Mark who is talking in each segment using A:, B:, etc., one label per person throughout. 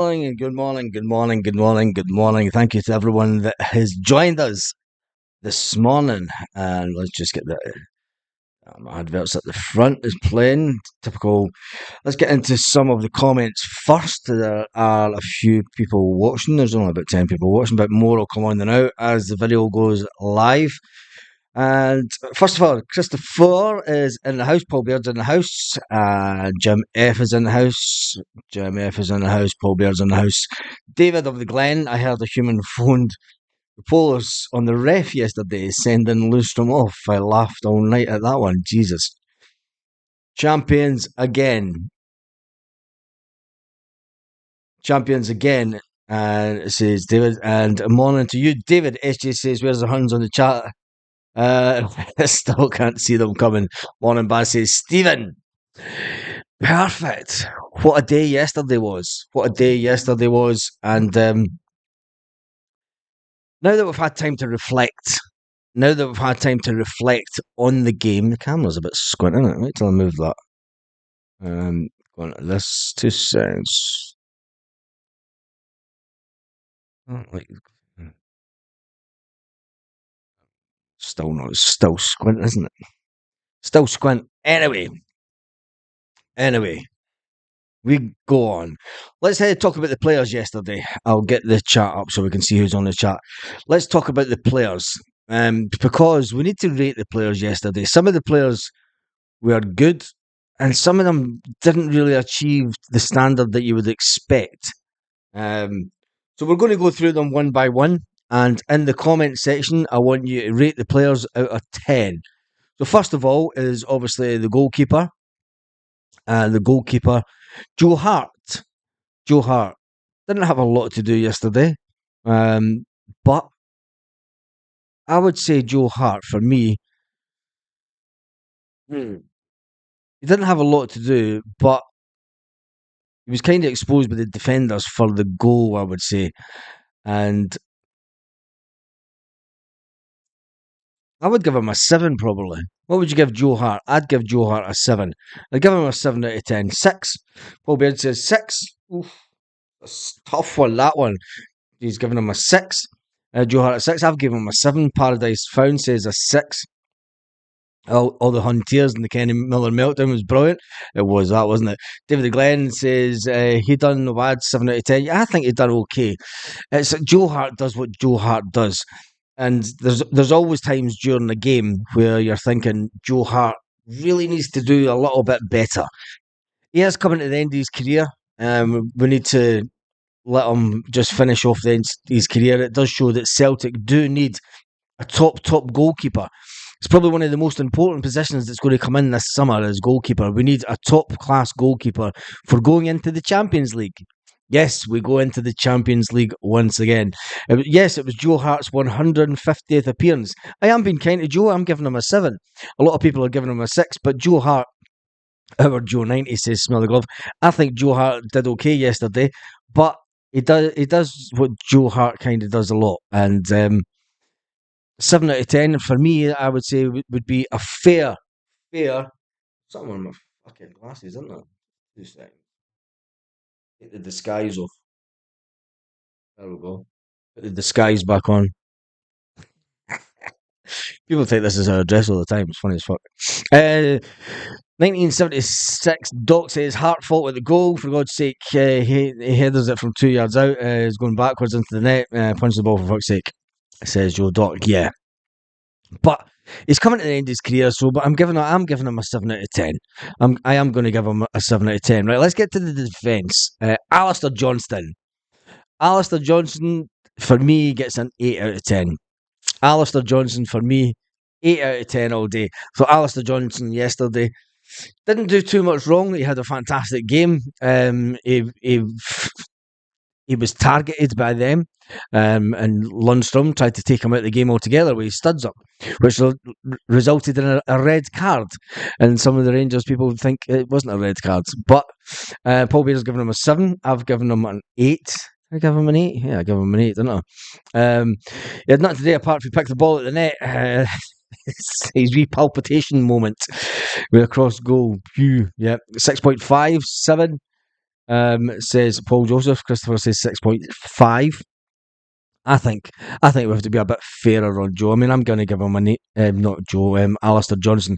A: Morning and good morning, good morning, good morning, good morning. Thank you to everyone that has joined us this morning. And let's just get the adverts at the front is playing. Typical. Let's get into some of the comments first. There are a few people watching. There's only about 10 people watching, but more will come on than out as the video goes live. And first of all, Christopher is in the house, Paul Beard's in the house, Jim F is in the house, Jim F is in the house, Paul Beard's in the house. David of the Glen, I heard a human phoned the police on the ref yesterday, sending Lundstrom off. I laughed all night at that one, Jesus. Champions again. Champions again, says David, and morning to you. David, SJ says, where's the Huns on the chat? Still can't see them coming. Morning Bass says, Stephen. Perfect. What a day yesterday was. What a day yesterday was. And now that we've had time to reflect, on the game, the camera's a bit squint, isn't it? Wait till I move that. Going to this 2 seconds. Still squint, isn't it? Still squint. Anyway, we go on. Let's talk about the players yesterday. I'll get the chat up so we can see who's on the chat. Let's talk about the players. Because we need to rate the players yesterday. Some of the players were good, and some of them didn't really achieve the standard that you would expect. So we're going to go through them one by one. And in the comment section, I want you to rate the players out of 10. So first of all is obviously the goalkeeper. Joe Hart. Joe Hart didn't have a lot to do yesterday, but I would say Joe Hart, for me, he didn't have a lot to do, but he was kind of exposed by the defenders for the goal, I would say. And I would give him a 7, probably. What would you give Joe Hart? I'd give Joe Hart a 7. I'd give him a 7 out of 10. 6. Paul Beard says 6. Oof. That's a tough one, that one. He's given him a 6. Joe Hart a 6. I've given him a 7. Paradise Found says a 6. All the Hun tears and the Kenny Miller meltdown was brilliant. It was that, wasn't it? David Glenn says he done the bad 7 out of 10. Yeah, I think he done okay. It's Joe Hart does what Joe Hart does. And there's always times during the game where you're thinking Joe Hart really needs to do a little bit better. He is coming to the end of his career. We need to let him just finish off his career. It does show that Celtic do need a top goalkeeper. It's probably one of the most important positions that's going to come in this summer as goalkeeper. We need a top-class goalkeeper for going into the Champions League. Yes, we go into the Champions League once again. Yes, it was Joe Hart's 150th appearance. I am being kind to Joe. I'm giving him a 7. A lot of people are giving him a 6, but Joe Hart, our Joe 90 says, smell the glove. I think Joe Hart did okay yesterday, but he does what Joe Hart kind of does a lot. And 7 out of 10 for me, I would say would be a fair. Something on my fucking glasses, isn't it? 2 seconds. Get the disguise off. There we go. Put the disguise back on. People think this is our address all the time. It's funny as fuck. 1976, Doc says Hart fought with the goal. For God's sake, he headers it from 2 yards out. He's going backwards into the net. Punch the ball for fuck's sake. Says Joe Doc. Yeah. But he's coming to the end of his career, so but I'm giving him a 7 out of 10. I am going to give him a 7 out of 10. Right, let's get to the defence. Alistair Johnston. Alistair Johnston, for me, gets an 8 out of 10. Alistair Johnston, for me, 8 out of 10 all day. So Alistair Johnston yesterday didn't do too much wrong. He had a fantastic game. He was targeted by them, and Lundstrom tried to take him out of the game altogether with his studs up, which resulted in a red card. And some of the Rangers people think it wasn't a red card. But Paul Beard's given him a 7. I've given him an 8. Did I give him an 8? Yeah, I gave him an 8, didn't I? He had nothing to do apart from pick the ball at the net. His repalpitation moment with a cross goal. Phew. Yeah, 6.5, 7. Says Paul Joseph. Christopher says 6.5. I think we have to be a bit fairer on Joe. I mean, I'm going to give him not Joe, Alistair Johnson.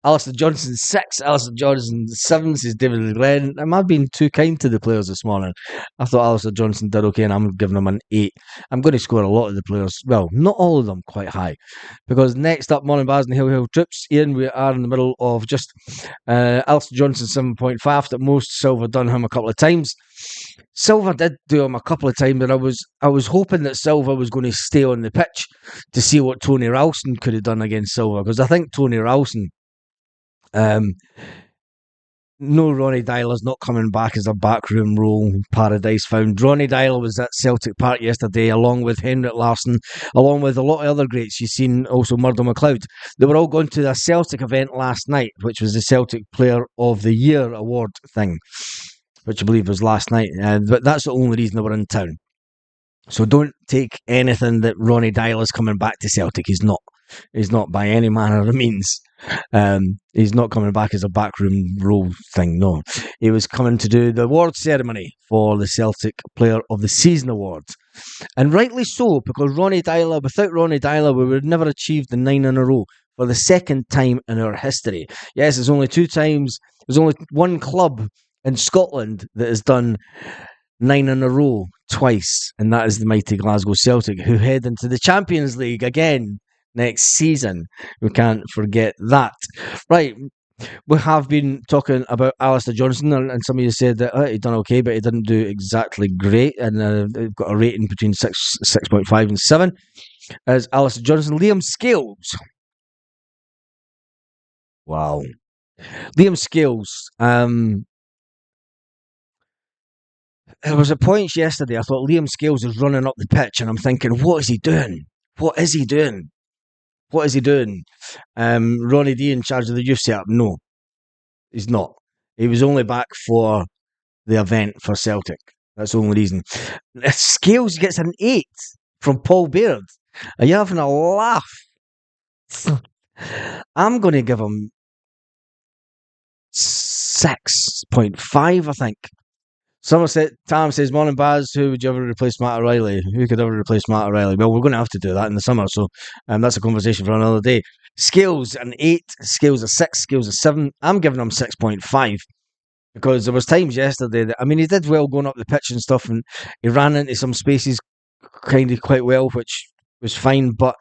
A: Alistair Johnson 6, Alistair Johnson 7, says David Glenn. Am I being too kind to the players this morning? I thought Alistair Johnson did okay, and I'm giving him an 8. I'm going to score a lot of the players. Well, not all of them quite high. Because next up, Morning Bars and Hill Trips. Ian, we are in the middle of just Alistair Johnson 7.5. At most, Silver done him a couple of times. Silver did do him a couple of times, and I was hoping that Silver was going to stay on the pitch to see what Tony Ralston could have done against Silver, because I think Tony Ralston, no, Ronnie Dyler's not coming back as a backroom role paradise found. Ronnie Dyler was at Celtic Park yesterday, along with Henrik Larsson, along with a lot of other greats. You've seen also Murdo McLeod. They were all going to the Celtic event last night, which was the Celtic Player of the Year award thing, which I believe was last night. But that's the only reason they were in town. So don't take anything that Ronnie Dyler's coming back to Celtic. He's not. He's not by any manner of means. He's not coming back as a backroom role thing. No, he was coming to do the award ceremony for the Celtic Player of the Season awards, and rightly so, because Ronnie Dyler, without Ronnie Dyler, we would have never achieved the 9 in a row for the second time in our history. Yes, there's only 2 times. There's only one club in Scotland that has done 9 in a row twice, and that is the mighty Glasgow Celtic, who head into the Champions League again next season. We can't forget that. Right, we have been talking about Alistair Johnson, and some of you said that he done okay, but he didn't do exactly great, and they've got a rating between 6.5 and 7 as Alistair Johnson. Liam Scales. Wow. Liam Scales. There was a point yesterday, I thought Liam Scales was running up the pitch, and I'm thinking, what is he doing? What is he doing? What is he doing? Ronnie D in charge of the youth setup? No, he's not. He was only back for the event for Celtic. That's the only reason. Scales gets an 8 from Paul Baird. Are you having a laugh? I'm going to give him 6.5, I think. Somerset Tam says, morning Baz, who would you ever replace Matt O'Reilly? Who could ever replace Matt O'Reilly? Well, we're going to have to do that in the summer, so that's a conversation for another day. Scales an 8, Scales a 6, Scales a 7. I'm giving him 6.5 because there was times yesterday that, I mean, he did well going up the pitch and stuff, and he ran into some spaces kind of quite well, which was fine, but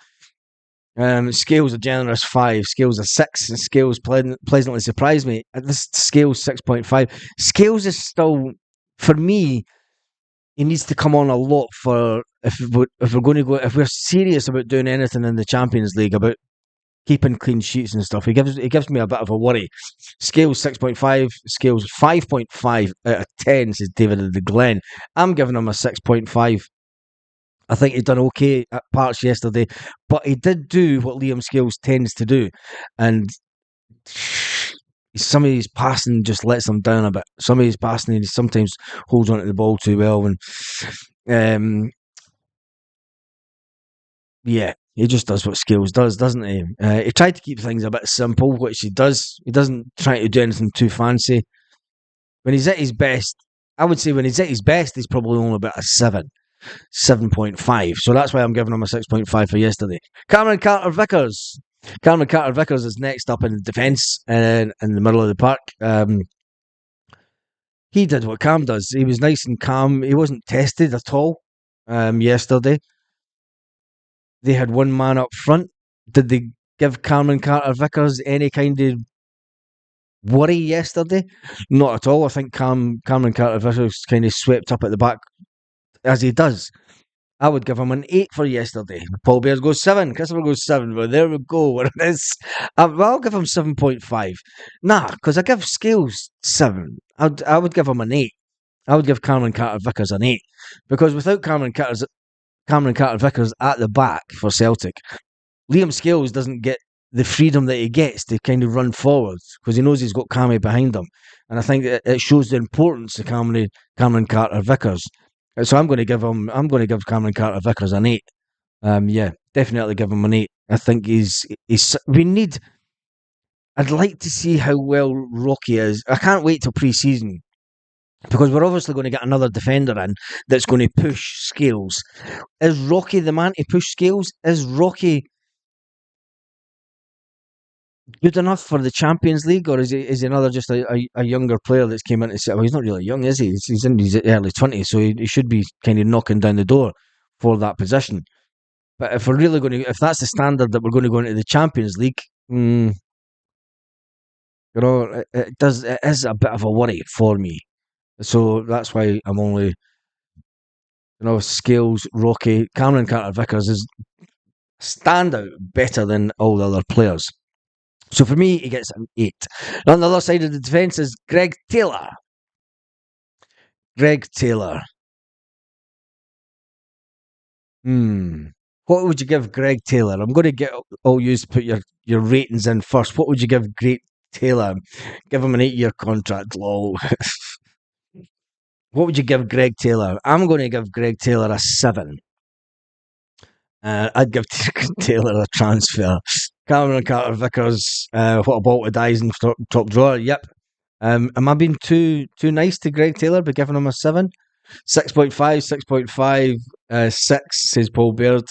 A: Scales a generous 5, Scales a 6, and Scales pleasantly surprised me. This Scales 6.5. Scales is still, for me, he needs to come on a lot for if we're going to go, if we're serious about doing anything in the Champions League, about keeping clean sheets and stuff. He gives me a bit of a worry. Scales 6.5, Scales 5.5 out of 10, says David of the Glen. I'm giving him a 6.5. I think he done okay at parts yesterday, but he did do what Liam Scales tends to do, and some of his passing just lets him down a bit. Some of his passing, he sometimes holds on to the ball too well, and yeah, he just does what Scales does, doesn't he? He tried to keep things a bit simple, which he does. He doesn't try to do anything too fancy. When he's at his best, I would say when he's at his best, he's probably only about a 7.5. So that's why I'm giving him a 6.5 for yesterday. Cameron Carter-Vickers. Cameron Carter-Vickers is next up in the defence in the middle of the park. He did what Cam does. He was nice and calm. He wasn't tested at all yesterday. They had one man up front. Did they give Cameron Carter-Vickers any kind of worry yesterday? Not at all. I think Cameron Carter-Vickers kind of swept up at the back as he does. I would give him an 8 for yesterday. Paul Bears goes 7. Christopher goes 7. Well, there we go. Where it is. I'll give him 7.5. Nah, because I give Scales 7. I would give him an 8. I would give Cameron Carter-Vickers an 8. Because without Cameron Carter-Vickers at the back for Celtic, Liam Scales doesn't get the freedom that he gets to kind of run forwards because he knows he's got Cammy behind him. And I think it shows the importance of Cameron Carter-Vickers. So I'm going to give Cameron Carter-Vickers an 8. Yeah, definitely give him an 8. I think I'd like to see how well Rocky is. I can't wait till pre-season because we're obviously going to get another defender in that's going to push Scales. Is Rocky the man to push Scales? Is Rocky good enough for the Champions League, or is he another just a younger player that's came in to say, well, he's not really young, is he? He's in his early 20s, so he should be kind of knocking down the door for that position. But if we're really going to, if that's the standard that we're going to go into the Champions League, it is a bit of a worry for me. So that's why I'm only, Scales, Rocky, Cameron Carter-Vickers is standout better than all the other players. So for me, he gets an 8. On the other side of the defence is Greg Taylor. Greg Taylor. What would you give Greg Taylor? I'm going to get all you to put your ratings in first. What would you give Greg Taylor? Give him an 8-year contract, lol. What would you give Greg Taylor? I'm going to give Greg Taylor a 7. I'd give Taylor a transfer. Cameron Carter-Vickers, what about a Daizen top drawer? Yep. Am I being too nice to Greg Taylor by giving him a 7? 6.5, 6.5, 6, says Paul Baird.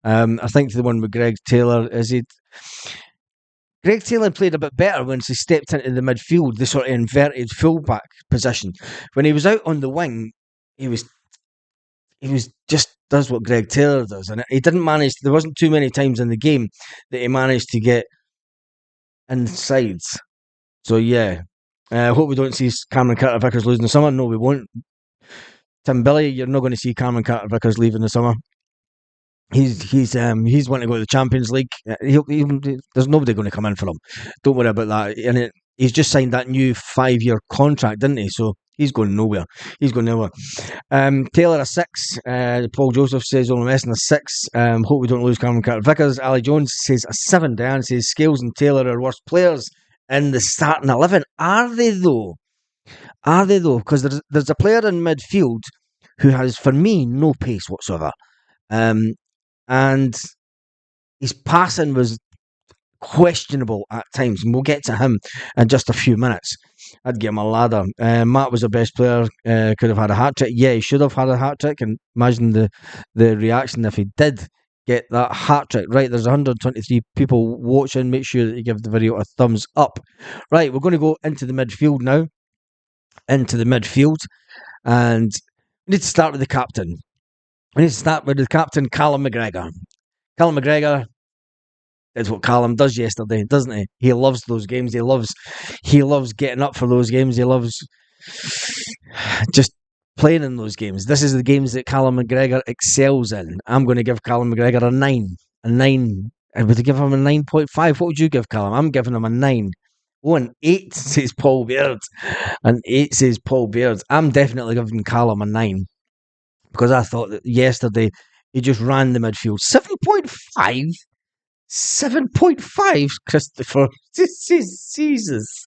A: I think the one with Greg Taylor is it. Greg Taylor played a bit better once he stepped into the midfield, the sort of inverted fullback position. When he was out on the wing, he was just does what Greg Taylor does, and he didn't manage. There wasn't too many times in the game that he managed to get inside. So yeah, I hope we don't see Cameron Carter-Vickers losing the summer. No, we won't. Tim Billy, you're not going to see Cameron Carter-Vickers leaving the summer. He's wanting to go to the Champions League. There's nobody going to come in for him. Don't worry about that. And he's just signed that new 5-year contract, didn't he? So he's going nowhere. Taylor a 6. Paul Joseph says only messing a 6. Hope we don't lose Cameron Carter-Vickers. Ali Jones says a 7. Diane says Scales and Taylor are worst players in the starting 11. Are they though? Because there's a player in midfield who has, for me, no pace whatsoever. And his passing was questionable at times, and we'll get to him in just a few minutes. I'd give him a ladder. Matt was the best player, could have had a hat-trick. Yeah, he should have had a hat-trick, and imagine the reaction if he did get that hat-trick. Right, there's 123 people watching. Make sure that you give the video a thumbs up. Right, we're going to go into the midfield now. And we need to start with the captain. We need to start with the captain, Callum McGregor. Callum McGregor is what Callum does yesterday, doesn't he? He loves those games. He loves getting up for those games. He loves just playing in those games. This is the games that Callum McGregor excels in. I'm going to give Callum McGregor a 9. A 9. I would give him a 9.5. What would you give Callum? I'm giving him a 9. Oh, an 8, says Paul Baird. An 8, says Paul Baird. I'm definitely giving Callum a 9. Because I thought that yesterday he just ran the midfield. 7.5? 7.5, Christopher. Jesus.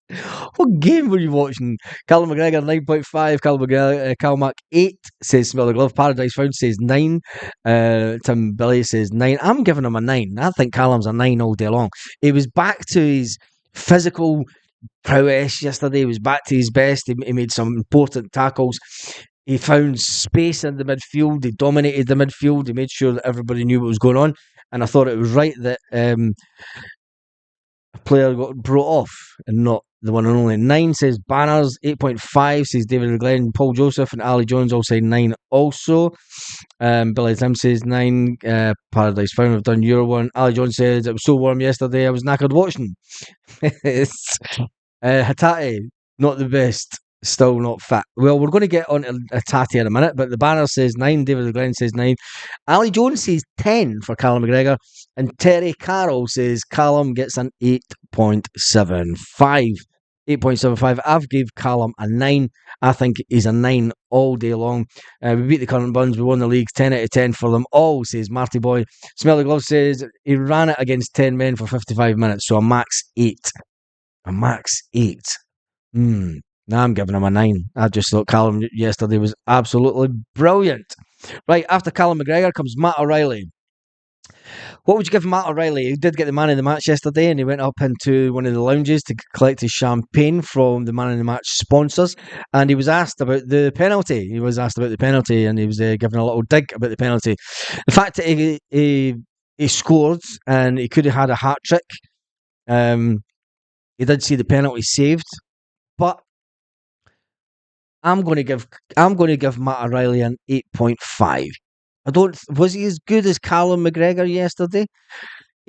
A: What game were you watching? Callum McGregor 9.5. Callum McGregor, Calmac 8, says Smell the Glove. Paradise Found says 9. Tim Billy says 9. I'm giving him a 9. I think Callum's a 9 all day long. He was back to his physical prowess yesterday. He was back to his best. He made some important tackles. He found space in the midfield. He dominated the midfield. He made sure that everybody knew what was going on. And I thought it was right that a player got brought off and not the one and only. 9 says Banners. 8.5 says David Glenn. Paul Joseph and Ali Jones all say 9 also. Billy Tim says 9. Paradise Found, I've done your one. Ali Jones says it was so warm yesterday I was knackered watching. Hatate, not the best. Still not fit. Well, we're going to get on to Hatate in a minute, but the banner says 9, David Glenn says 9, Ali Jones says 10 for Callum McGregor, and Terry Carroll says Callum gets an 8.75. 8.75. I've gave Callum a 9. I think he's a 9 all day long. We beat the current Buns. We won the league. 10 out of 10 for them all, says Marty Boy. Smell the Glove says he ran it against 10 men for 55 minutes, so a max 8. A max 8. Now I'm giving him a 9. I just thought Callum yesterday was absolutely brilliant. Right, after Callum McGregor comes Matt O'Reilly. What would you give Matt O'Reilly? He did get the man of the match yesterday, and he went up into one of the lounges to collect his champagne from the man of the match sponsors. And he was asked about the penalty. And he was given a little dig about the penalty. The fact that he scored and he could have had a hat trick. He did see the penalty saved, but I'm going to give Matt O'Reilly an 8.5. Was he as good as Callum McGregor yesterday?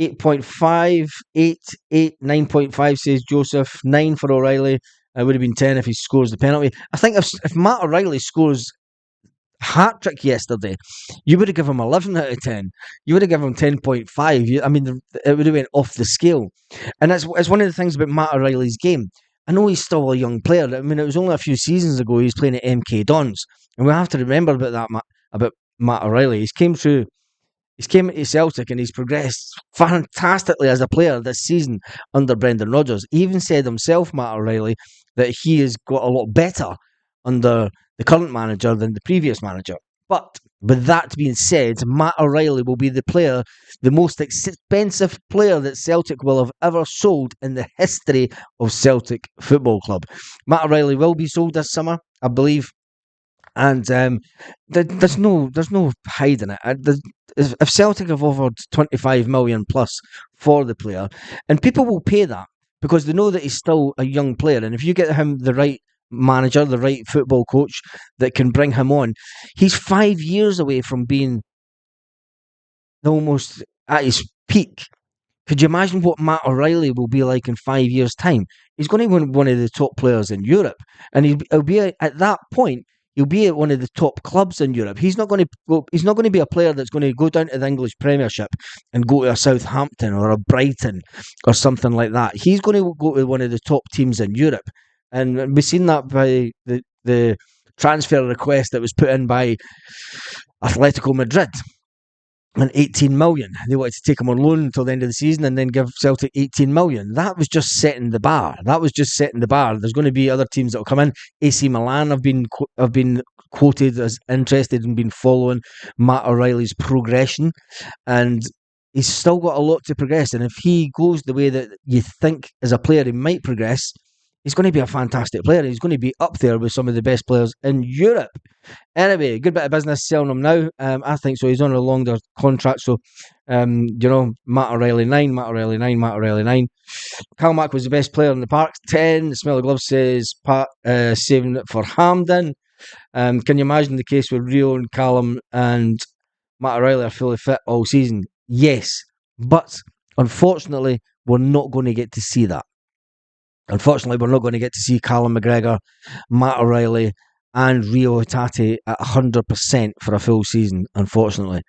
A: 8.5, 9.5 says Joseph, 9 for O'Reilly. It would have been 10 if he scores the penalty. I think if Matt O'Reilly scores hat trick yesterday, you would have given him 11 out of 10. You would have given him 10.5. I mean, it would have went off the scale. And it's one of the things about Matt O'Reilly's game. I know he's still a young player. I mean, it was only a few seasons ago he was playing at MK Dons. And we have to remember about that, about Matt O'Reilly. He's came into Celtic and he's progressed fantastically as a player this season under Brendan Rodgers. He even said himself, Matt O'Reilly, that he has got a lot better under the current manager than the previous manager. But with that being said, Matt O'Reilly will be the most expensive player that Celtic will have ever sold in the history of Celtic Football Club. Matt O'Reilly will be sold this summer, I believe. And there's no hiding it. If Celtic have offered 25 million plus for the player, and people will pay that because they know that he's still a young player, and if you get him the right manager, the right football coach that can bring him on, he's 5 years away from being almost at his peak. Could you imagine what Matt O'Reilly will be like in 5 years' time? He's going to be one of the top players in Europe, and he'll be at that point. He'll be at one of the top clubs in Europe. He's not going to be a player that's going to go down to the English Premiership and go to a Southampton or a Brighton or something like that. He's going to go to one of the top teams in Europe. And we've seen that by the transfer request that was put in by Atletico Madrid. And 18 million. They wanted to take him on loan until the end of the season and then give Celtic 18 million. That was just setting the bar. There's going to be other teams that will come in. AC Milan have been quoted as interested and been following Matt O'Reilly's progression. And he's still got a lot to progress. And if he goes the way that you think as a player he might progress, he's going to be a fantastic player. He's going to be up there with some of the best players in Europe. Anyway, good bit of business selling him now. I think so. He's on a longer contract. So, Matt O'Reilly 9, Matt O'Reilly 9, Matt O'Reilly 9. Calmack was the best player in the park, 10. The Smell of Gloves says Pat saving it for Hampden. Can you imagine the case with Reo and Callum and Matt O'Reilly are fully fit all season? Yes. But, unfortunately, we're not going to get to see that. Unfortunately, we're not going to get to see Callum McGregor, Matt O'Reilly, and Reo Hatate at 100% for a full season, unfortunately.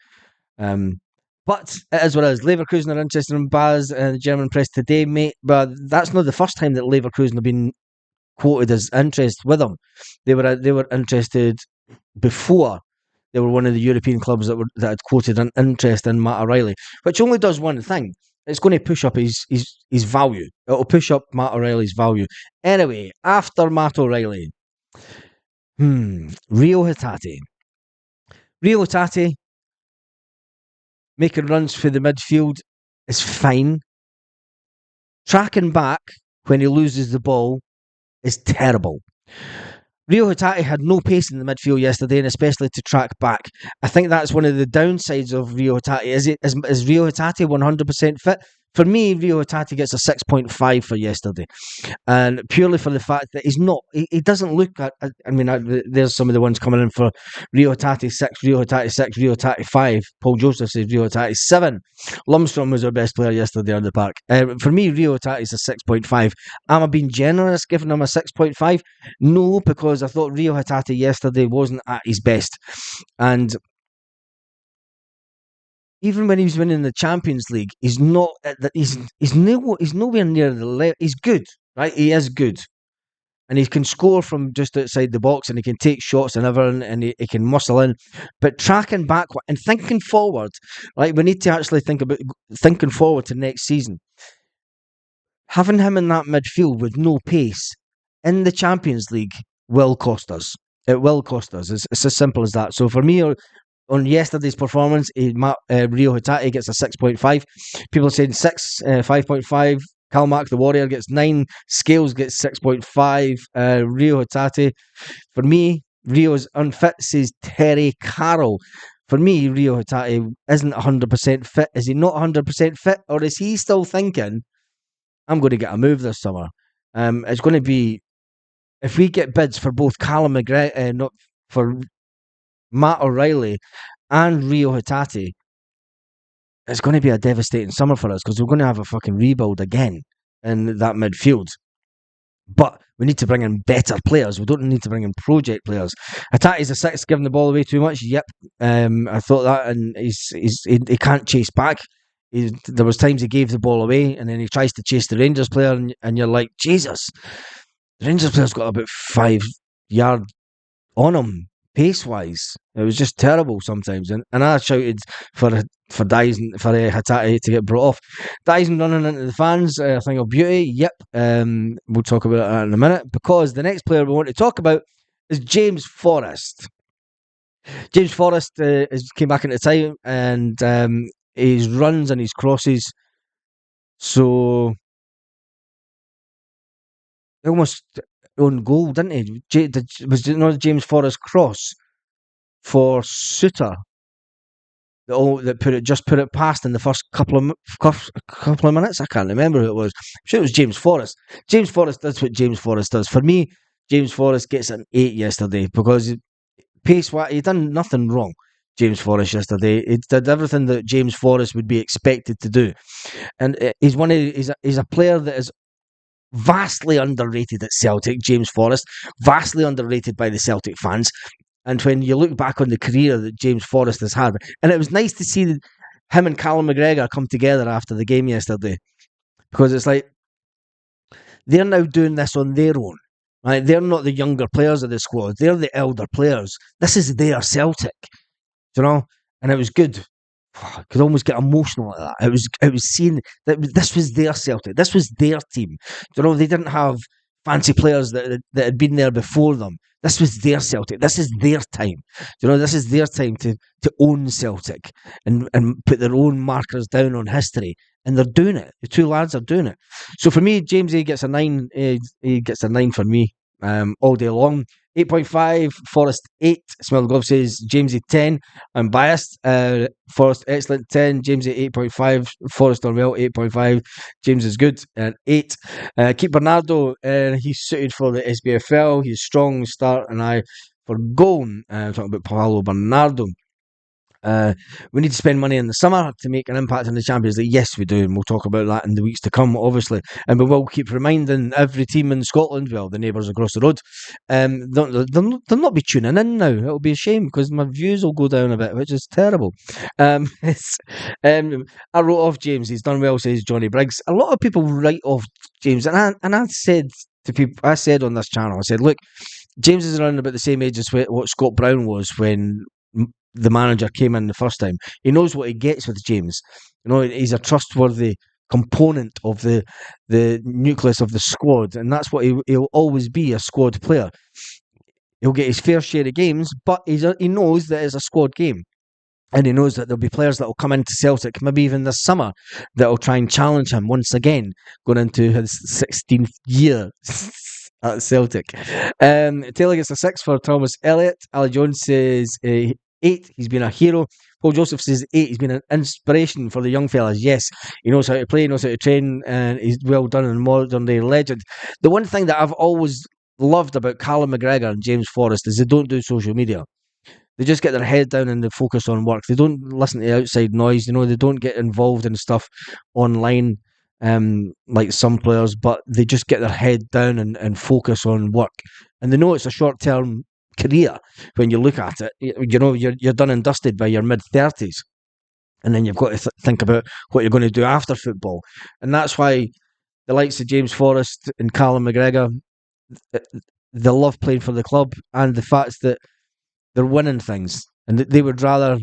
A: But it is what it is. Leverkusen are interested in Baz and the German press today, mate. But that's not the first time that Leverkusen have been quoted as interest with him. They were interested before. They were one of the European clubs that had quoted an interest in Matt O'Reilly, which only does one thing. It's going to push up his value. It'll push up Matt O'Reilly's value. Anyway, after Matt O'Reilly, Reo Hatate. Reo Hatate making runs for the midfield is fine. Tracking back when he loses the ball is terrible. Reo Hatate had no pace in the midfield yesterday, and especially to track back. I think that's one of the downsides of Reo Hatate. Is Reo Hatate 100% fit? For me, Reo Hatate gets a 6.5 for yesterday. And purely for the fact that he's not, he doesn't look at, there's some of the ones coming in for Reo Hatate 6, Reo Hatate 6, Reo Hatate 5. Paul Joseph says Reo Hatate 7. Lundstrom was our best player yesterday on the park. For me, Reo Hatate is a 6.5. Am I being generous giving him a 6.5? No, because I thought Reo Hatate yesterday wasn't at his best. And even when he was winning the Champions League, he's not. He's nowhere near the level. He's good, right? He is good, and he can score from just outside the box, and he can take shots and everything, and he can muscle in. But tracking back and thinking forward, right? We need to actually think about thinking forward to next season. Having him in that midfield with no pace in the Champions League will cost us. It will cost us. It's as simple as that. So for me, on yesterday's performance, Reo Hatate gets a 6.5. People are saying 6, 5.5. Calmark the Warrior gets 9. Scales gets 6.5. Reo Hatate. For me, Rio's unfit, says Terry Carroll. For me, Reo Hatate isn't 100% fit. Is he not 100% fit? Or is he still thinking, I'm going to get a move this summer? It's going to be, if we get bids for both Callum McGregor, not for Matt O'Reilly and Reo Hatate, it's going to be a devastating summer for us because we're going to have a fucking rebuild again in that midfield. But we need to bring in better players. We don't need to bring in project players. Hatate's a 6, giving the ball away too much. Yep, I thought that, and he can't chase back. There was times he gave the ball away, and then he tries to chase the Rangers player, and you're like, Jesus, the Rangers player's got about 5 yard on him pace wise. It was just terrible sometimes, and I shouted for Daizen, for Hatate to get brought off. Daizen running into the fans, a thing of beauty. Yep, we'll talk about that in a minute, because the next player we want to talk about is James Forrest. James Forrest came back into time, and his runs and his crosses, so almost on goal, didn't he? Was it not James Forrest cross for Suter that put it past in the first couple of minutes? I can't remember who it was. I'm sure it was James Forrest. James Forrest does what James Forrest does. For me, James Forrest gets an 8 yesterday, because pace-wise, he done nothing wrong. James Forrest yesterday, he did everything that James Forrest would be expected to do, and he's a player that is vastly underrated at Celtic. James Forrest, vastly underrated by the Celtic fans. And when you look back on the career that James Forrest has had, and it was nice to see him and Callum McGregor come together after the game yesterday, because it's like they're now doing this on their own. Right? They're not the younger players of the squad; they're the elder players. This is their Celtic, and it was good. I could almost get emotional at that. It was seeing that this was their Celtic. This was their team. They didn't have fancy players that had been there before them. This was their Celtic. This is their time. This is their time to own Celtic and put their own markers down on history. And they're doing it. The two lads are doing it. So for me, James A gets a 9. He gets a 9 for me all day long. 8.5, Forrest 8. Smell Glove says Jamesy 10. I'm biased. Forrest excellent 10. Jamesy 8.5. Forrest Orwell 8.5. James is good and 8. Keep Bernardo. He's suited for the SBFL. He's strong. Start an eye for goal. Talking about Paulo Bernardo. We need to spend money in the summer to make an impact in the Champions League. Yes, we do, and we'll talk about that in the weeks to come, obviously. And we will keep reminding every team in Scotland, well, the neighbours across the road, they'll not be tuning in now. It'll be a shame, because my views will go down a bit, which is terrible. I wrote off James. He's done well, says Johnny Briggs. A lot of people write off James, and I said to people, I said on this channel, I said, look, James is around about the same age as what Scott Brown was when the manager came in the first time. He knows what he gets with James. He's a trustworthy component of the nucleus of the squad, and that's what he'll always be, a squad player. He'll get his fair share of games, but he knows that it's a squad game. And he knows that there'll be players that will come into Celtic, maybe even this summer, that will try and challenge him once again, going into his 16th year at Celtic. Taylor gets a 6 for Thomas Elliott. Ali Jones says 8. He's been a hero. Paul Joseph says 8. He's been an inspiration for the young fellas. Yes, he knows how to play, he knows how to train, and he's well done and modern day legend. The one thing that I've always loved about Callum McGregor and James Forrest is they don't do social media. They just get their head down and they focus on work. They don't listen to outside noise. They don't get involved in stuff online like some players, but they just get their head down and focus on work. And they know it's a short-term career when you look at it. You're done and dusted by your mid-30s. And then you've got to think about what you're going to do after football. And that's why the likes of James Forrest and Callum McGregor, they love playing for the club, and the fact that they're winning things, and they would rather,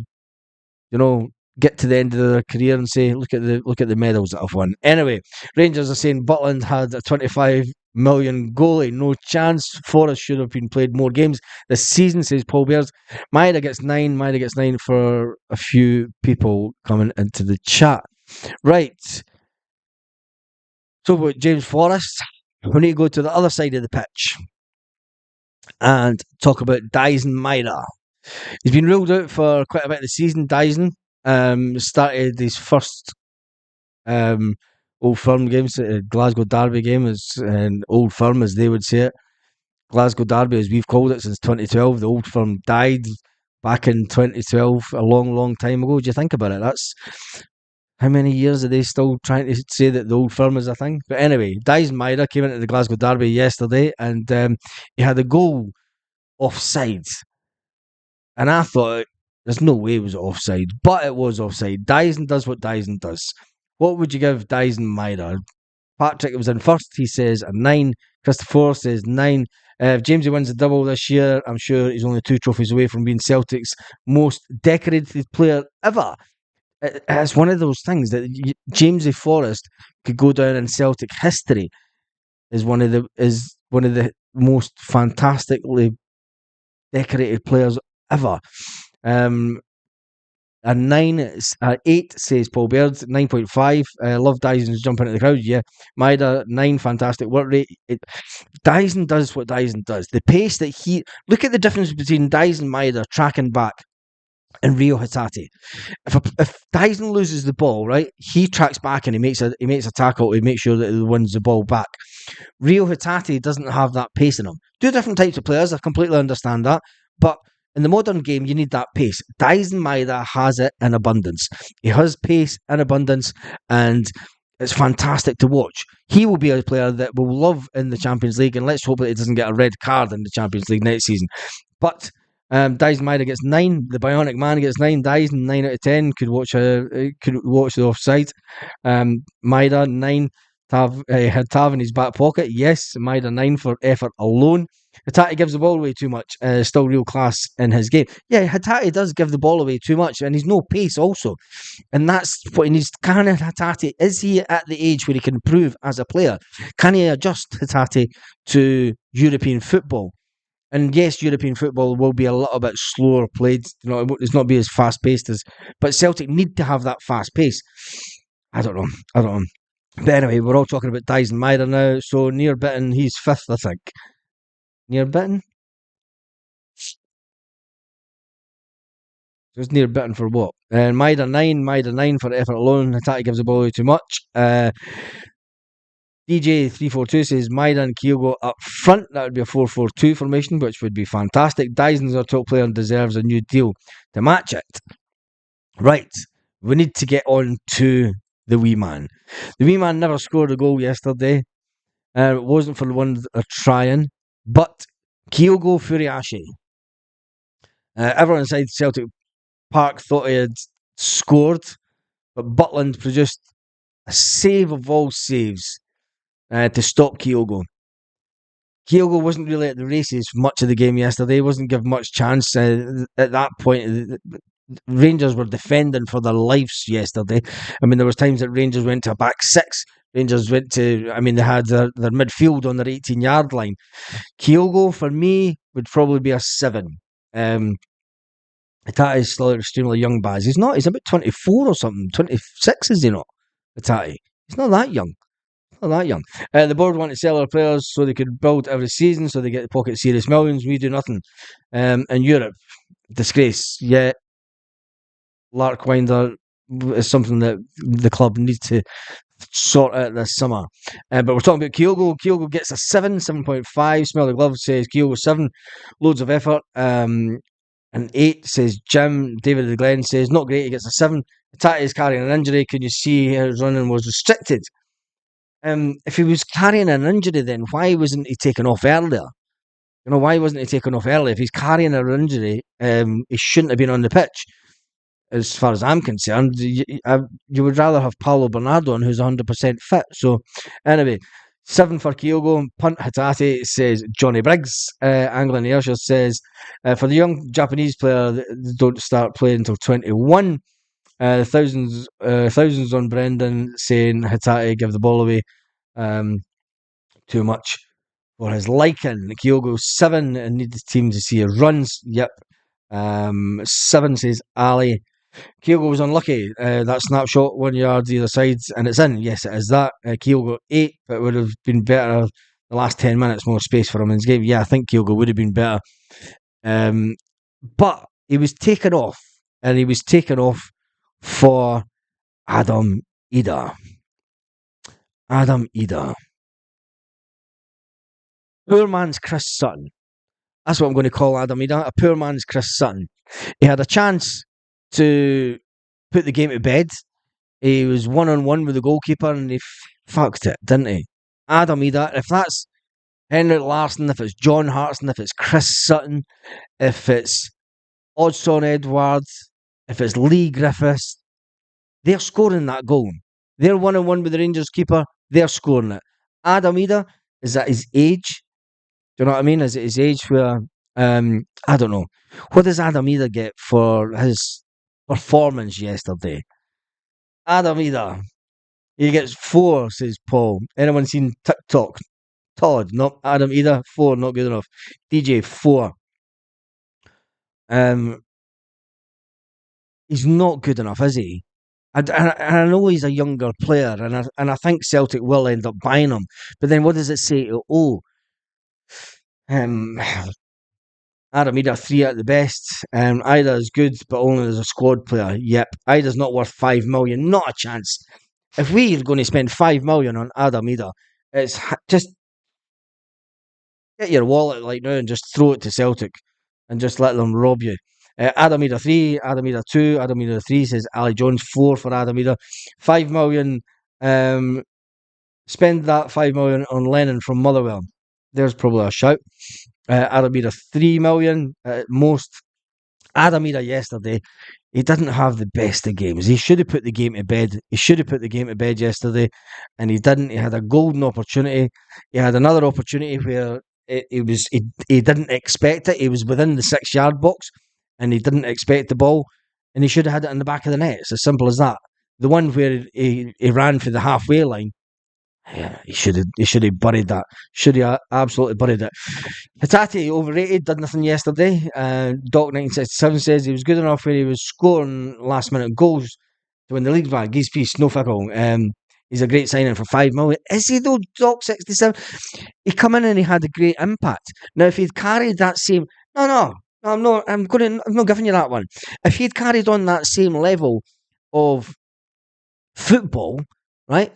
A: get to the end of their career and say, look at the medals that I've won. Anyway, Rangers are saying Butland had a 25 million goalie, no chance. Forrest should have been played more games this season, says Paul Bears. Maeda gets 9. Maeda gets 9 for a few people coming into the chat. Right. So about James Forrest, we need to go to the other side of the pitch and talk about Daizen Maeda. He's been ruled out for quite a bit of the season. Daizen started his first Old Firm games, Glasgow Derby game, as an Old Firm as they would say it. Glasgow Derby, as we've called it since 2012. The Old Firm died back in 2012, a long, long time ago. Do you think about it? That's how many years are they still trying to say that the Old Firm is a thing? But anyway, Daizen Maeda came into the Glasgow Derby yesterday, and he had a goal offside. And I thought, there's no way it was offside, but it was offside. Daizen does what Daizen does. What would you give Daizen Maeda? Patrick was in first. He says a 9. Christopher says 9. If Jamesy wins the double this year, I'm sure he's only 2 trophies away from being Celtic's most decorated player ever. It's one of those things that Jamesy Forrest could go down in Celtic history as one of the most fantastically decorated players ever. A 9, 8 says Paul Baird. 9.5. Love Daizen's jumping into the crowd. Yeah, Maeda 9. Fantastic work rate. Daizen does what Daizen does. The pace that he look at the difference between Daizen Maeda tracking back and Reo Hatate. If Daizen loses the ball, right, he tracks back and he makes a tackle to make sure that he wins the ball back. Reo Hatate doesn't have that pace in him. 2 different types of players. I completely understand that, but in the modern game, you need that pace. Daizen Maeda has it in abundance. He has pace in abundance, and it's fantastic to watch. He will be a player that we'll love in the Champions League, and let's hope that he doesn't get a red card in the Champions League next season. But Daizen Maeda gets 9. The Bionic Man gets 9. Daizen 9 out of 10. Could watch the offside. Maeda 9. Had Tav in his back pocket. Yes, Maeda 9 for effort alone. Hatate gives the ball away too much. Still real class in his game. Yeah, Hatate does give the ball away too much, and he's no pace also. And that's what he needs. Can Hatate, is he at the age where he can improve as a player? Can he adjust Hatate to European football? And yes, European football will be a little bit slower played. It's not be as fast paced as. But Celtic need to have that fast pace. I don't know. But anyway, we're all talking about Daizen Maeda now. So near Bitten, he's 5th, I think. Near Bitten? Just near Bitten for what? Maeda 9 for effort alone. Hatate gives the ball away too much. DJ342 says Maeda and Kyogo up front. That would be a 4-4-2 formation, which would be fantastic. Daizen's our top player and deserves a new deal to match it. Right, we need to get on to the wee man. The wee man never scored a goal yesterday. It wasn't for the ones that are trying, but Kyogo Furuhashi. Everyone inside Celtic Park thought he had scored, but Butland produced a save of all saves to stop Kyogo. Kyogo wasn't really at the races much of the game yesterday. He wasn't given much chance. At that point, Rangers were defending for their lives yesterday. I mean, there was times that Rangers went to a back 6. Rangers went to, they had their midfield on their 18-yard line. Kyogo, for me, would probably be a 7. Hatate is still extremely young, Baz. He's not. He's about 24 or something. 26, is he not? Hatate. He's not that young. The board want to sell our players so they could build every season, so they get to pocket serious millions. We do nothing. In Europe, disgrace. Yeah, Larkwinder is something that the club needs to sort out this summer. But we're talking about Kyogo. Kyogo gets a 7, 7.5. Smell the Glove says Kyogo 7. Loads of effort. An 8 says Jim. David the Glen says not great. He gets a 7. Hatate is carrying an injury. Can you see his running was restricted? If he was carrying an injury, then why wasn't he taken off earlier? Why wasn't he taken off earlier? If he's carrying an injury, he shouldn't have been on the pitch. As far as I'm concerned, you would rather have Paulo Bernardo on, who's 100% fit. So, anyway, 7 for Kyogo. Punt Hatate says Johnny Briggs. Anglin Ayrshire says for the young Japanese player, they don't start playing until 21. Thousands on Brendan saying Hatate give the ball away too much for his liking. Kyogo 7 and need the team to see his runs. Yep. 7 says Ali. Kyogo was unlucky. That snapshot 1 yard either side, and it's in. Yes, it is that. Kyogo 8, but it would have been better the last 10 minutes, more space for him in his game. Yeah, I think Kyogo would have been better. But he was taken off, and he was taken off for Adam Idah. Adam Idah. Poor man's Chris Sutton. That's what I'm going to call Adam Idah. A poor man's Chris Sutton. He had a chance to put the game to bed. He was 1-on-1 with the goalkeeper and he fucked it, didn't he? Adam Idah, if that's Henrik Larsson, if it's John Hartson, if it's Chris Sutton, if it's Odsonne Edwards, if it's Lee Griffiths, they're scoring that goal. They're 1-on-1 with the Rangers keeper, they're scoring it. Adam Idah, is that his age? Do you know what I mean? Is it his age where, I don't know. What does Adam Idah get for his performance yesterday? Adam Idah, he gets 4, says Paul. Anyone seen TikTok? Todd, not Adam Idah, 4, not good enough. DJ, 4. He's not good enough, is he? And I know he's a younger player, and I think Celtic will end up buying him. But then what does it say? Um, Adam Idah 3 at the best. Idah is good, but only as a squad player. Yep, Idah's not worth 5 million. Not a chance. If we're going to spend 5 million on Adam Idah, it's just get your wallet like now and just throw it to Celtic and just let them rob you. Adam Idah 3, Adam Idah 2, Adam Idah 3 says Ali Jones 4 for Adam Idah. 5 million. Spend that 5 million on Lennon from Motherwell. There's probably a shout. Adam Idah 3 million at most. Adam Idah yesterday, he didn't have the best of games. He should have put the game to bed. He should have put the game to bed yesterday, and he didn't. He had a golden opportunity. He had another opportunity where he didn't expect it. He was within the 6-yard box, and he didn't expect the ball, and he should have had it in the back of the net. It's as simple as that. The one where he ran for the halfway line, yeah, he should have buried that. Should have absolutely buried it. Hatate overrated, did nothing yesterday. Doc 1967 says he was good enough where he was scoring last minute goals to win the league bag. He's peace, no fickle. He's a great signing for 5 million. Is he though, Doc 67? He come in and he had a great impact. Now if he'd carried that same no, I'm not giving you that one. If he'd carried on that same level of football, right?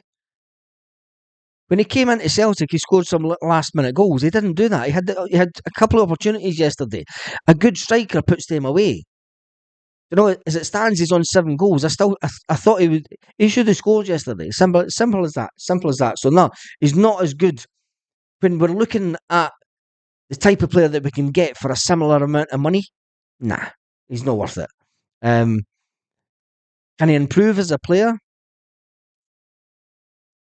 A: When he came into Celtic, he scored some last-minute goals. He didn't do that. He had a couple of opportunities yesterday. A good striker puts them away. You know, as it stands, he's on 7 goals. I thought he should have scored yesterday. Simple as that. Simple as that. So no, he's not as good. When we're looking at the type of player that we can get for a similar amount of money, nah, he's not worth it. Can he improve as a player?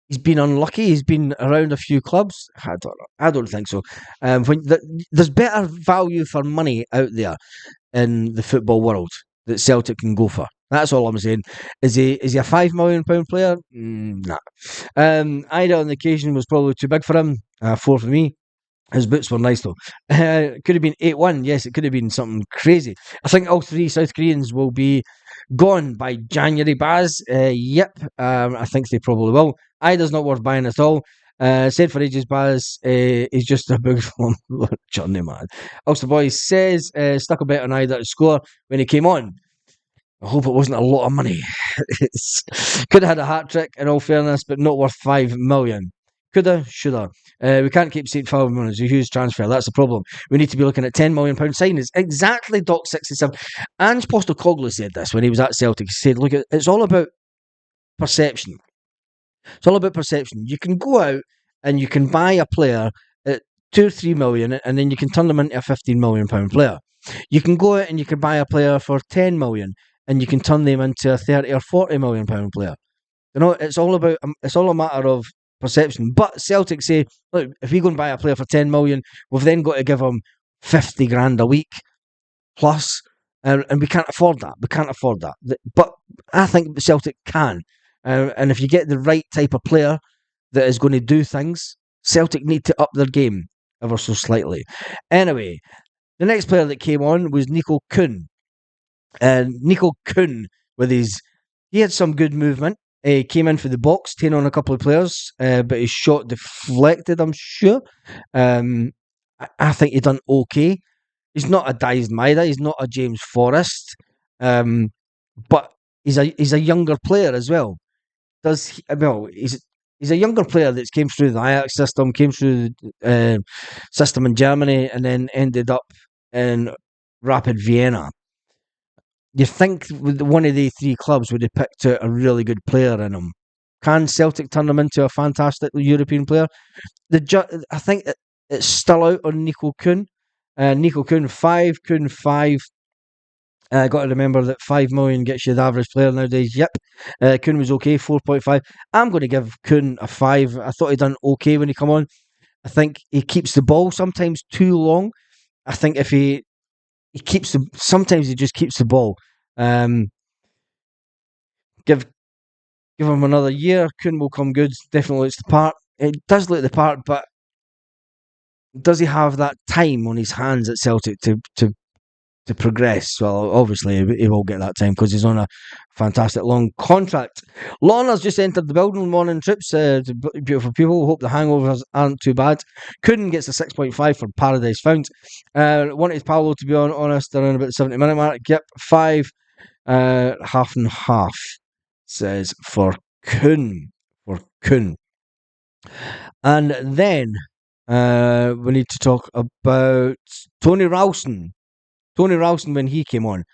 A: He's been unlucky. He's been around a few clubs. I don't know. I don't think so. There's better value for money out there in the football world that Celtic can go for. That's all I'm saying. Is he a £5 million player? Nah. Idah on the occasion was probably too big for him. 4 for me. His boots were nice though. Could have been 8-1. Yes, it could have been something crazy. I think all 3 South Koreans will be gone by January, Baz. Yep. I think they probably will. Idah's not worth buying at all. Said for ages, Baz. He's just a big journey, man. Ulster Boys says stuck a bet on Idah to score when he came on. I hope it wasn't a lot of money. Could have had a hat trick in all fairness, but not worth 5 million. Coulda, shoulda. We can't keep saying 5 million. It's a huge transfer. That's the problem. We need to be looking at £10 million signings. Exactly, Doc 67. Ange Postecoglou said this when he was at Celtic. He said, look, it's all about perception. It's all about perception. You can go out and you can buy a player at 2 or 3 million and then you can turn them into a £15 million player. You can go out and you can buy a player for 10 million and you can turn them into a 30 or 40 million pound player. You know, it's all a matter of perception. But Celtic say, look, if we go and buy a player for 10 million, we've then got to give him 50 grand a week plus, and we can't afford that. We can't afford that. But I think Celtic can. And if you get the right type of player that is going to do things, Celtic need to up their game ever so slightly. Anyway, the next player that came on was Nico Kuhn. Nico Kuhn, he had some good movement. He came in for the box, taking on a couple of players, but his shot deflected, I'm sure. I think he done okay. He's not a Daizen Maeda, he's not a James Forrest, but he's a younger player as well. He's a younger player that's came through the Ajax system, came through the system in Germany, and then ended up in Rapid Vienna. You think one of the three clubs would have picked out a really good player in him. Can Celtic turn him into a fantastic European player? I think it's still out on Nico Kuhn. Nico Kuhn 5, Kuhn 5. Got to remember that 5 million gets you the average player nowadays. Yep. Kuhn was okay, 4.5. I'm going to give Kuhn a 5. I thought he done okay when he come on. I think he keeps the ball sometimes too long. I think if he keeps sometimes he just keeps the ball. Give him another year. Kuhn will come good. Definitely looks the part. It does look the part, but does he have that time on his hands at Celtic to progress? Well, obviously he will get that time because he's on a fantastic long contract. Lorna's just entered the building. Morning trips, beautiful people. Hope the hangovers aren't too bad. Kuhn gets a 6.5 for Paradise Found. Wanted Paolo to be honest around about the 70-minute mark. Yep, 5, half and half, says for Kuhn. And then we need to talk about Tony Ralston. Tony Ralston, when he came on,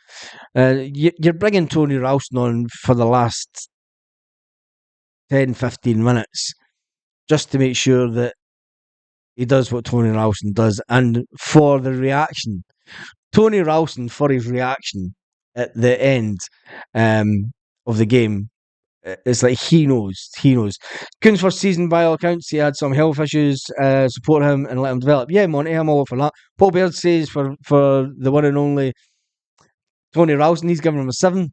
A: you're bringing Tony Ralston on for the last 10-15 minutes just to make sure that he does what Tony Ralston does. And for the reaction, Tony Ralston, for his reaction at the end of the game, it's like he knows. Kuhn's first season, by all accounts, he had some health issues. Support him and let him develop. Yeah, Monty, I'm all for that. Paul Baird says for the one and only Tony Ralston, he's giving him a 7.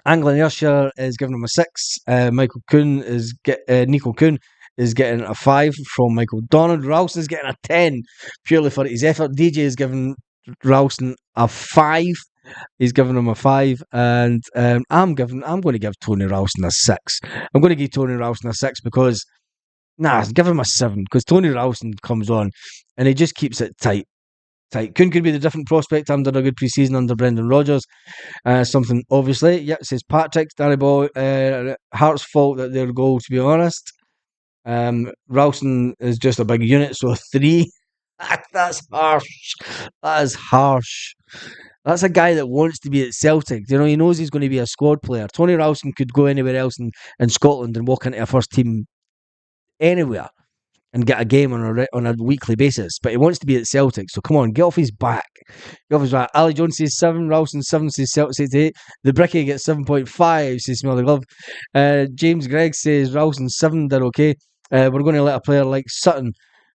A: Anglin Ayrshire is giving him a 6. Nico Kuhn is getting a 5 from Michael Donald. Ralston is getting a 10 purely for his effort. DJ is giving Ralston a 5. He's giving him a 5, and I'm going to give Tony Ralston a 6. I'm going to give Tony Ralston a 6 because give him a 7 because Tony Ralston comes on and he just keeps it tight. Could be the different prospect under a good pre-season under Brendan Rodgers. Something obviously. Yep, says Patrick, Danny Boy. Hearts' fault that their goal, to be honest. Ralston is just a big unit, so 3. That's harsh. That is harsh. That's a guy that wants to be at Celtic. You know, he knows he's going to be a squad player. Tony Ralston could go anywhere else in Scotland and walk into a first team anywhere and get a game on a weekly basis. But he wants to be at Celtic. So come on, get off his back. Ali Jones says 7, Ralston 7, says Celtic says 8. The Bricky gets 7.5, says Smell the Glove. James Gregg says Ralston 7, they're okay. We're going to let a player like Sutton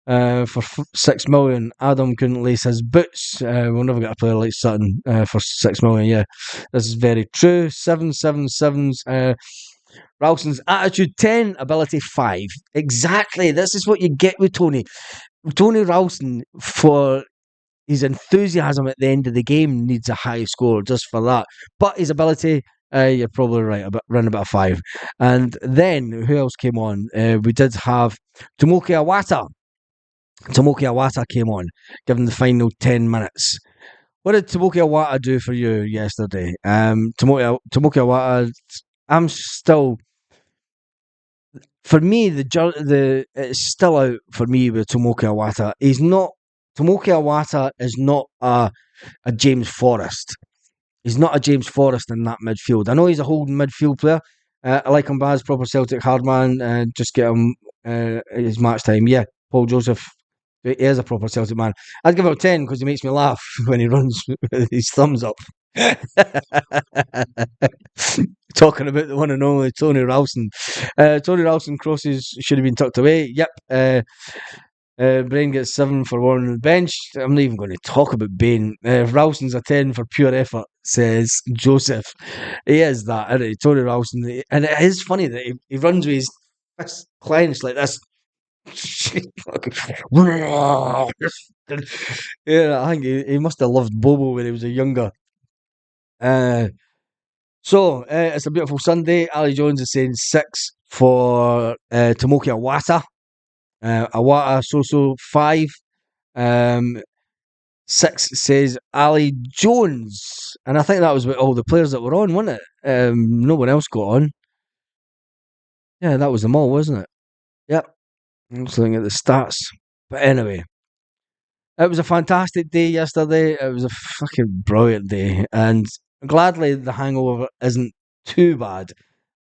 A: for 6 million. Adam couldn't lace his boots. We'll never get a player like Sutton for 6 million. Yeah, this is very true. 7, 7, 7s. Ralston's attitude 10, ability 5. Exactly. This is what you get with Tony. Tony Ralston, for his enthusiasm at the end of the game, needs a high score just for that. But his ability, you're probably right, around about a 5. And then, who else came on? We did have Tomoki Iwata. Tomoki Iwata came on, given the final 10 minutes. What did Tomoki Iwata do for you yesterday? Tomoki Iwata, I'm still... For me, it's still out for me with Tomoki Iwata. Tomoki Iwata is not a James Forrest. He's not a James Forrest in that midfield. I know he's a holding midfield player. I like him as proper Celtic hard man. Just get him his match time. Yeah, Paul Joseph, he is a proper Celtic man. I'd give him a 10 because he makes me laugh when he runs with his thumbs up. Talking about the one and only Tony Ralston. Tony Ralston crosses should have been tucked away. Yep. Bain gets 7 for one on the bench. I'm not even going to talk about Bain. Ralston's a 10 for pure effort, says Joseph. He is that, isn't he? Tony Ralston. And it is funny that he runs with his fist clenched like this. Yeah, I think he must have loved Bobo when he was a younger. So it's a beautiful Sunday. Ali Jones is saying 6 for Tomoki Awata. Awata so 5. 6 says Ali Jones. And I think that was with all the players that were on, wasn't it? No one else got on. Yeah, that was them all, wasn't it? Yep. I'm just looking at the stats. But anyway, it was a fantastic day yesterday. It was a fucking brilliant day. And gladly the hangover isn't too bad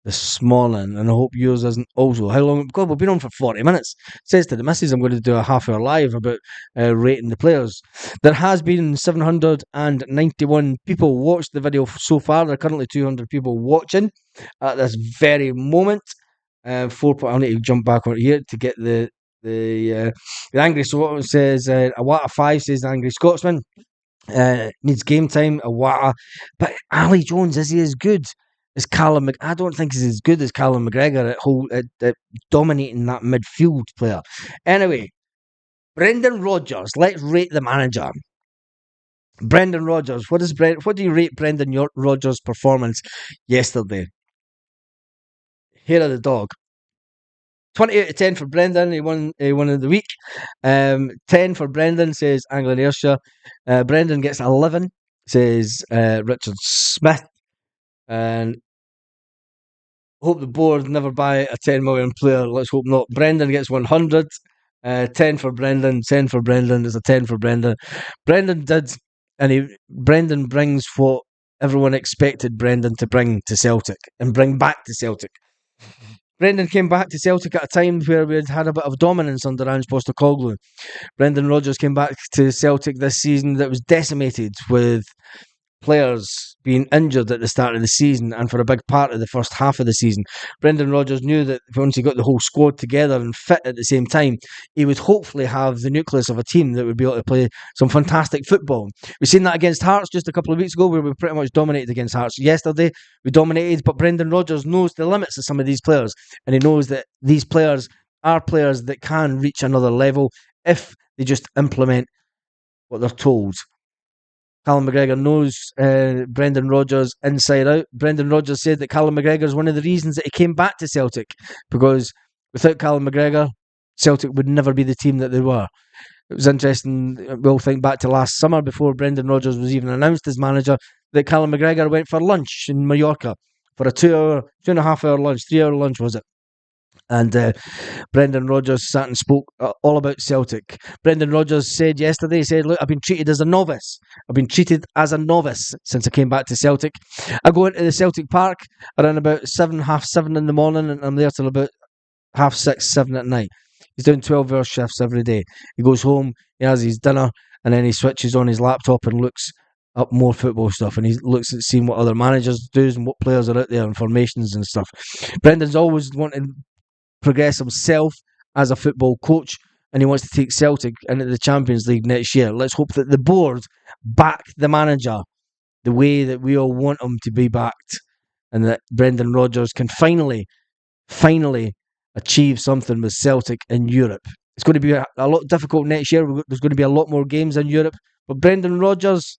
A: this morning, and I hope yours isn't also. How long? God, we've been on for 40 minutes. Says to the missus, I'm going to do a half hour live about rating the players. There has been 791 people watched the video so far. There are currently 200 people watching at this very moment. 4. I need to jump back on here to get the angry. So what it says, Awata 5 says the angry Scotsman. Needs game time, Awata. But Ali Jones, is he as good as Callum? I don't think he's as good as Callum McGregor at dominating that midfield player. Anyway, Brendan Rodgers. Let's rate the manager. Brendan Rodgers. What do you rate Brendan Rodgers' performance yesterday? Hair of the dog. 20 out of 10 for Brendan. He won of the week. 10 for Brendan, says Angling Ayrshire. Brendan gets 11, says Richard Smith. And hope the board never buy a 10 million player. Let's hope not. Brendan gets 100. 10 for Brendan. 10 for Brendan. There's a 10 for Brendan. Brendan did, and Brendan brings what everyone expected Brendan to bring to Celtic and bring back to Celtic. Brendan came back to Celtic at a time where we had a bit of dominance under Ange Postecoglou. Brendan Rodgers came back to Celtic this season that was decimated with players being injured at the start of the season and for a big part of the first half of the season. Brendan Rodgers knew that once he got the whole squad together and fit at the same time, he would hopefully have the nucleus of a team that would be able to play some fantastic football. We've seen that against Hearts just a couple of weeks ago, where we pretty much dominated against Hearts. Yesterday we dominated, but Brendan Rodgers knows the limits of some of these players, and he knows that these players are players that can reach another level if they just implement what they're told. Callum McGregor knows Brendan Rodgers inside out. Brendan Rodgers said that Callum McGregor is one of the reasons that he came back to Celtic, because without Callum McGregor, Celtic would never be the team that they were. It was interesting. We'll think back to last summer, before Brendan Rodgers was even announced as manager, that Callum McGregor went for lunch in Mallorca for a 2.5 hour lunch, 3 hour lunch was it? And Brendan Rodgers sat and spoke all about Celtic. Brendan Rodgers said yesterday, he said, look, I've been treated as a novice. I've been treated as a novice since I came back to Celtic. I go into the Celtic Park around about 7:30 in the morning, and I'm there till about 6:30, 7 at night. He's doing 12-hour shifts every day. He goes home, he has his dinner, and then he switches on his laptop and looks up more football stuff, and he looks at seeing what other managers do and what players are out there and formations and stuff. Brendan's always wanted progress himself as a football coach, and he wants to take Celtic into the Champions League next year. Let's hope that the board back the manager the way that we all want him to be backed, and that Brendan Rodgers can finally achieve something with Celtic in Europe. It's going to be a lot difficult next year. There's going to be a lot more games in Europe, but Brendan Rodgers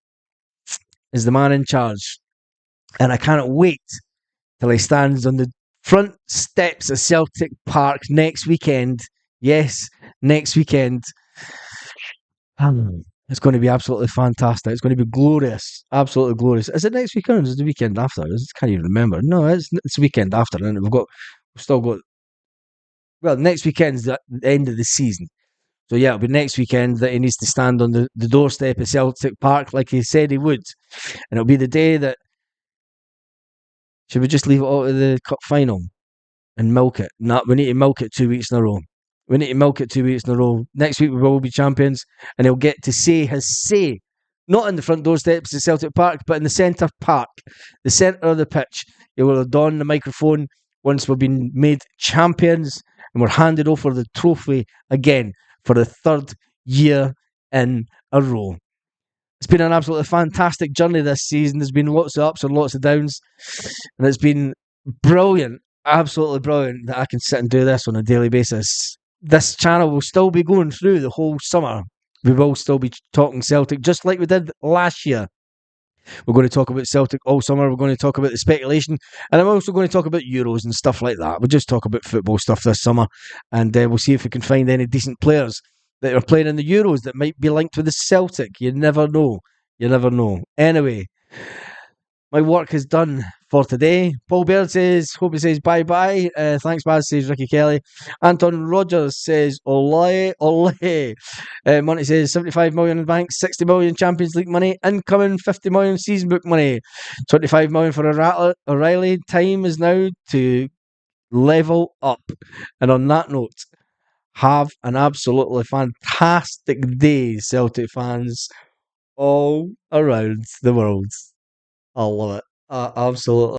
A: is the man in charge, and I cannot wait till he stands on the front steps of Celtic Park next weekend. Yes, next weekend. It's going to be absolutely fantastic. It's going to be glorious. Absolutely glorious. Is it next weekend or is it the weekend after? I can't even remember. No, it's the weekend after. And we've still got... Well, next weekend's the end of the season. So yeah, it'll be next weekend that he needs to stand on the doorstep of Celtic Park like he said he would. And it'll be the day that... Should we just leave it all to the cup final and milk it? No, we need to milk it 2 weeks in a row. We need to milk it 2 weeks in a row. Next week we will be champions, and he'll get to say his say, not in the front doorsteps of Celtic Park, but in the centre park, the centre of the pitch. He will adorn the microphone once we've been made champions and we're handed over the trophy again for the 3rd year in a row. It's been an absolutely fantastic journey this season. There's been lots of ups and lots of downs, and it's been brilliant, absolutely brilliant that I can sit and do this on a daily basis. this channel will still be going through the whole summer. We will still be talking Celtic, just like we did last year. We're going to talk about Celtic all summer. We're going to talk about the speculation. And I'm also going to talk about Euros and stuff like that. We'll just talk about football stuff this summer. And we'll see if we can find any decent players that are playing in the Euros that might be linked with the Celtic. You never know. You never know. Anyway, my work is done for today. Paul Baird says, hope he says bye-bye. Thanks, Baz, says Ricky Kelly. Anton Rodgers says, ole, ole. Monty says, 75 million in bank, 60 million Champions League money, incoming 50 million season book money, 25 million for O'Reilly. Time is now to level up. And on that note, have an absolutely fantastic day, Celtic fans, all around the world. I love it. Absolutely.